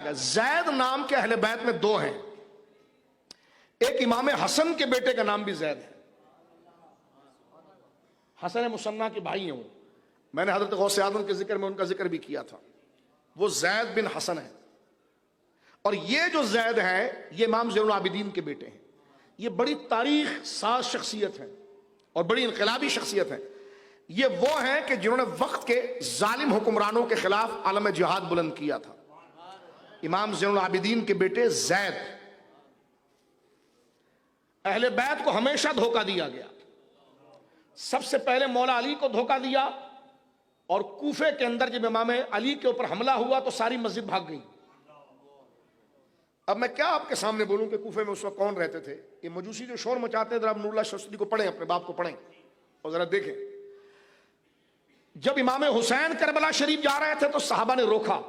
زید نام کے اہل بیت میں دو ہیں. ایک امام حسن کے بیٹے کا نام بھی زید ہے. حسن مصنع کے بھائی ہیں. میں نے حضرت غوث اعظم کے ذکر میں ان کا ذکر بھی کیا تھا. وہ زید بن حسن ہے. اور یہ جو زید ہیں یہ امام زین العابدین کے بیٹے ہیں. یہ بڑی تاریخ ساز شخصیت ہے اور بڑی انقلابی شخصیت ہے. یہ وہ ہیں کہ جنہوں نے وقت کے ظالم حکمرانوں کے خلاف عالم جہاد بلند کیا تھا. امام زین العابدین کے بیٹے زید. اہل بیت کو ہمیشہ دھوکہ دیا گیا. سب سے پہلے مولا علی کو دھوکہ دیا، اور کوفے کے اندر جب امام علی کے اوپر حملہ ہوا تو ساری مسجد بھاگ گئی. اب میں کیا آپ کے سامنے بولوں کہ کوفے میں اس وقت کون رہتے تھے. یہ مجوسی جو شور مچاتے ہیں، ذرا نور اللہ شستری کو پڑھیں، اپنے باپ کو پڑھیں اور ذرا دیکھیں. جب امام حسین کربلا شریف جا رہے تھے تو صحابہ نے روکا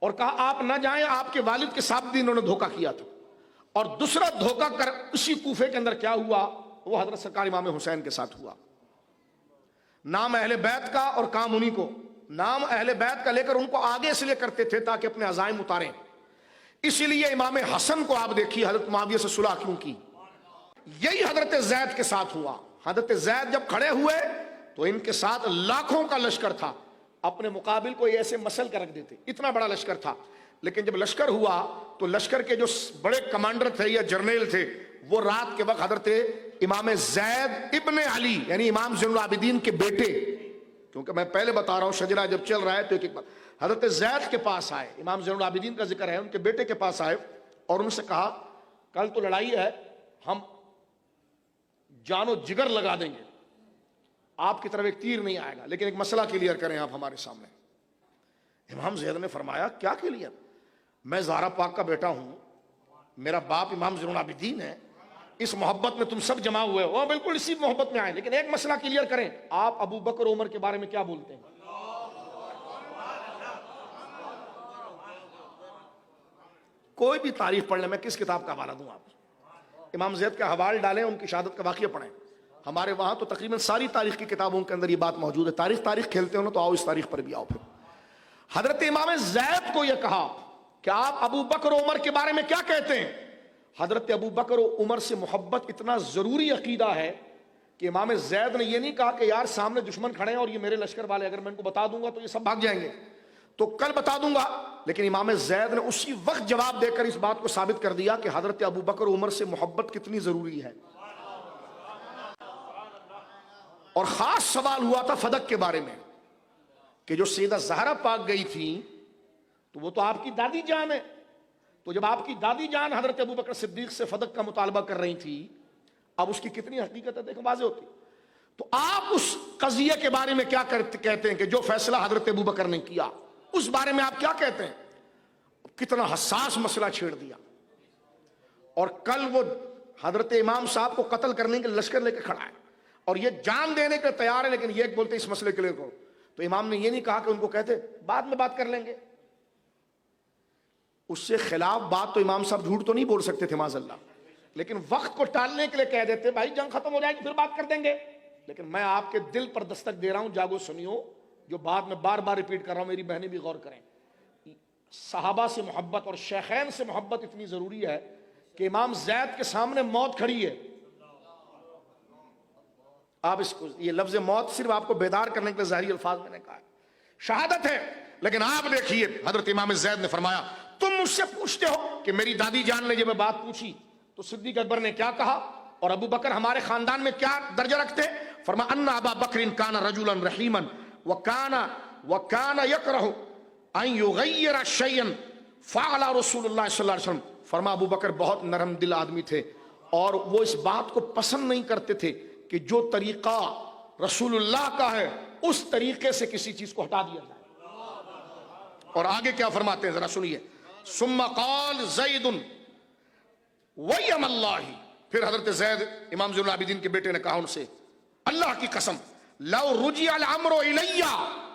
اور کہا آپ نہ جائیں، آپ کے والد کے ساتھ بھی انہوں نے دھوکہ کیا تھا. اور دوسرا دھوکہ کر اسی کوفے کے اندر کیا ہوا، وہ حضرت سرکار امام حسین کے ساتھ ہوا. نام اہل بیت کا اور کام انہی کو. نام اہل بیت کا لے کر ان کو آگے اس لیے کرتے تھے تاکہ اپنے عزائم اتاریں. اسی لیے امام حسن کو آپ دیکھیے حضرت معاویہ سے صلح کیوں کی. یہی حضرت زید کے ساتھ ہوا. حضرت زید جب کھڑے ہوئے تو ان کے ساتھ لاکھوں کا لشکر تھا. اپنے مقابل کو یہ ایسے مسل کر رکھ دیتے، اتنا بڑا لشکر تھا. لیکن جب لشکر ہوا تو لشکر کے جو بڑے کمانڈر تھے یا جرنیل تھے، وہ رات کے وقت حضرت امام زید ابن علی یعنی امام زین العابدین کے بیٹے، کیونکہ میں پہلے بتا رہا ہوں شجرہ جب چل رہا ہے تو ایک بات، حضرت زید کے پاس آئے. امام زین العابدین کا ذکر ہے، ان کے بیٹے کے پاس آئے اور ان سے کہا کل تو لڑائی ہے، ہم جان و جگر لگا دیں گے، آپ کی طرف ایک تیر نہیں آئے گا، لیکن ایک مسئلہ کلیئر کریں آپ ہمارے سامنے. امام زید نے فرمایا کیا کلیئر؟ میں زہرا پاک کا بیٹا ہوں، میرا باپ امام زین العابدین ہے، اس محبت میں تم سب جمع ہوئے ہو، بالکل اسی محبت میں آئے، لیکن ایک مسئلہ کلیئر کریں، آپ ابو بکر عمر کے بارے میں کیا بولتے ہیں؟ کوئی بھی تاریخ پڑھ لیں، میں کس کتاب کا حوالہ دوں آپ؟ امام زید کا حوالہ ڈالیں، ان کی شہادت کا واقعہ پڑھیں. ہمارے وہاں تو تقریباً ساری تاریخ کی کتابوں کے اندر یہ بات موجود ہے. تاریخ کھیلتے ہو نا، تو آؤ اس تاریخ پر بھی آؤ. پھر حضرت امام زید کو یہ کہا کہ آپ ابو بکر و عمر کے بارے میں کیا کہتے ہیں؟ حضرت ابو بکر و عمر سے محبت اتنا ضروری عقیدہ ہے کہ امام زید نے یہ نہیں کہا کہ یار سامنے دشمن کھڑے ہیں اور یہ میرے لشکر والے، اگر میں ان کو بتا دوں گا تو یہ سب بھاگ جائیں گے، تو کل بتا دوں گا. لیکن امام زید نے اسی وقت جواب دے کر اس بات کو ثابت کر دیا کہ حضرت ابو بکر و عمر سے محبت کتنی ضروری ہے. اور خاص سوال ہوا تھا فدق کے بارے میں کہ جو سیدہ زہرا پاک گئی تھی تو وہ تو آپ کی دادی جان ہے. تو جب آپ کی دادی جان حضرت ابو بکر صدیق سے فدق کا مطالبہ کر رہی تھی، اب اس کی کتنی حقیقت ہے دیکھو واضح ہوتی. تو آپ اس قضیے کے بارے میں کیا کہتے ہیں کہ جو فیصلہ حضرت ابو بکر نے کیا اس بارے میں آپ کیا کہتے ہیں؟ کتنا حساس مسئلہ چھیڑ دیا. اور کل وہ حضرت امام صاحب کو قتل کرنے کے لشکر لے کے کھڑا ہے اور یہ جان دینے کے تیار ہے، لیکن یہ بولتے اس مسئلے کے لیے کو. تو امام نے یہ نہیں کہا کہ ان کو کہتے بعد میں بات کر لیں گے. اس سے خلاف بات تو امام صاحب جھوٹ تو نہیں بول سکتے تھے معاذ اللہ، لیکن وقت کو ٹالنے کے لیے کہہ دیتے بھائی جنگ ختم ہو جائے گی پھر بات کر دیں گے. لیکن میں آپ کے دل پر دستک دے رہا ہوں، جاگو سنیو، جو بات میں بار بار ریپیٹ کر رہا ہوں، میری بہنیں بھی غور کریں. صحابہ سے محبت اور شیخین سے محبت اتنی ضروری ہے کہ امام زید کے سامنے موت کھڑی ہے. آپ اس کو یہ لفظ موت صرف آپ کو بیدار کرنے کے لیے ظاہری الفاظ میں نے کہا ہے، شہادت ہے. لیکن آپ دیکھیے حضرت امام زید نے فرمایا تم مجھ سے پوچھتے ہو کہ میری دادی جان نے جب میں بات پوچھی تو صدیق اکبر نے کیا کہا اور ابو بکر ہمارے خاندان میں کیا درجہ رکھتے؟ فرمایا ان ابا بکر کان رجلا رحیما وکان یکرہ ان یغیر شیئا فعل رسول اللہ صلی اللہ علیہ وسلم. فرمایا ابو بکر بہت نرم دل آدمی تھے اور وہ اس بات کو پسند نہیں کرتے تھے کہ جو طریقہ رسول اللہ کا ہے اس طریقے سے کسی چیز کو ہٹا دیا جائے. اور آگے کیا فرماتے ہیں ذرا سنیے. ثم قال زید ویم اللہ، پھر حضرت زید امام زین العابدین کے بیٹے نے کہا ان سے اللہ کی قسم لو رجع الامر الی،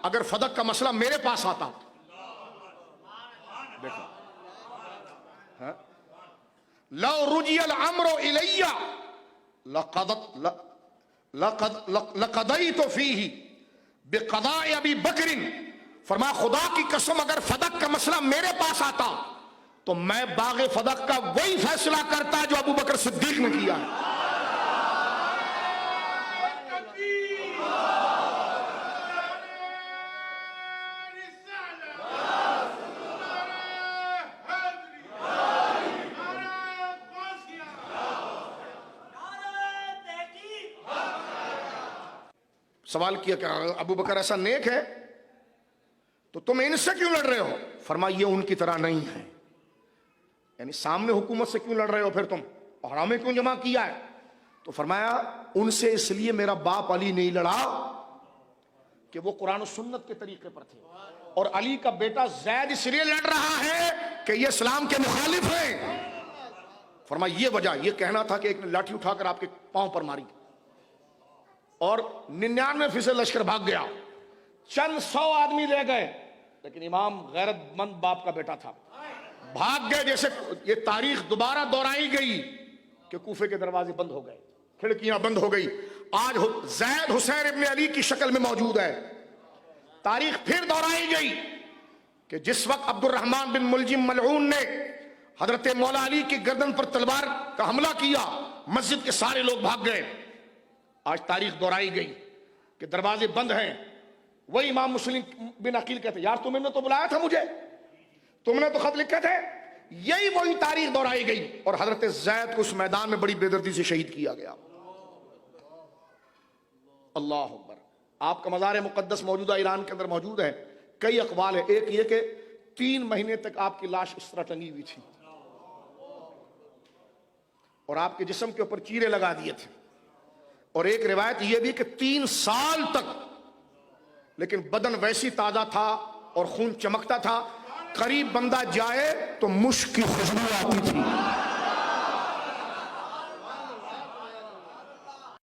اگر فدق کا مسئلہ میرے پاس آتا، دیکھو لو رجع الامر الی لقضیت فیہ بقضاء ابی بکر فرمایا خدا کی قسم اگر فدق کا مسئلہ میرے پاس آتا تو میں باغ فدق کا وہی فیصلہ کرتا جو ابو بکر صدیق نے کیا ہے. سوال کیا کہ ابو بکر ایسا نیک ہے تو تم ان سے کیوں لڑ رہے ہو؟ فرمایا یہ ان کی طرح نہیں ہے. یعنی سامنے حکومت سے کیوں لڑ رہے ہو پھر تم، اور ہمیں کیوں جمع کیا ہے؟ تو فرمایا ان سے اس لیے میرا باپ علی نہیں لڑا کہ وہ قرآن و سنت کے طریقے پر تھے، اور علی کا بیٹا زید اس لیے لڑ رہا ہے کہ یہ اسلام کے مخالف ہیں. فرمایا یہ وجہ، یہ کہنا تھا کہ ایک نے لاٹھی اٹھا کر آپ کے پاؤں پر ماری اور 99% لشکر بھاگ گیا، چند 100 آدمی رہ گئے، لیکن امام غیرت مند باپ کا بیٹا تھا، بھاگ گئے. جیسے یہ تاریخ دوبارہ دہرائی گئی کہ کوفے کے دروازے بند ہو گئے، کھڑکیاں بند ہو گئی. آج زید حسین ابن علی کی شکل میں موجود ہے. تاریخ پھر دہرائی گئی کہ جس وقت عبد الرحمن بن ملجم ملعون نے حضرت مولا علی کی گردن پر تلوار کا حملہ کیا، مسجد کے سارے لوگ بھاگ گئے. آج تاریخ دہرائی گئی کہ دروازے بند ہیں. وہی امام مسلم بن عقیل کہتے یار تم نے تو بلایا تھا مجھے، تم نے تو خط لکھے تھے. یہی وہی تاریخ دہرائی گئی اور حضرت زید کو اس میدان میں بڑی بے دردی سے شہید کیا گیا. اللہ اکبر. آپ کا مزار مقدس موجودہ ایران کے اندر موجود ہے. کئی اقوال ہیں. ایک یہ کہ 3 مہینے تک آپ کی لاش اس طرح ٹنگی ہوئی تھی اور آپ کے جسم کے اوپر چیرے لگا دیے تھے، اور ایک روایت یہ بھی کہ 3 سال تک، لیکن بدن ویسی تازہ تھا اور خون چمکتا تھا، قریب بندہ جائے تو مشک کی خوشبو آتی تھی.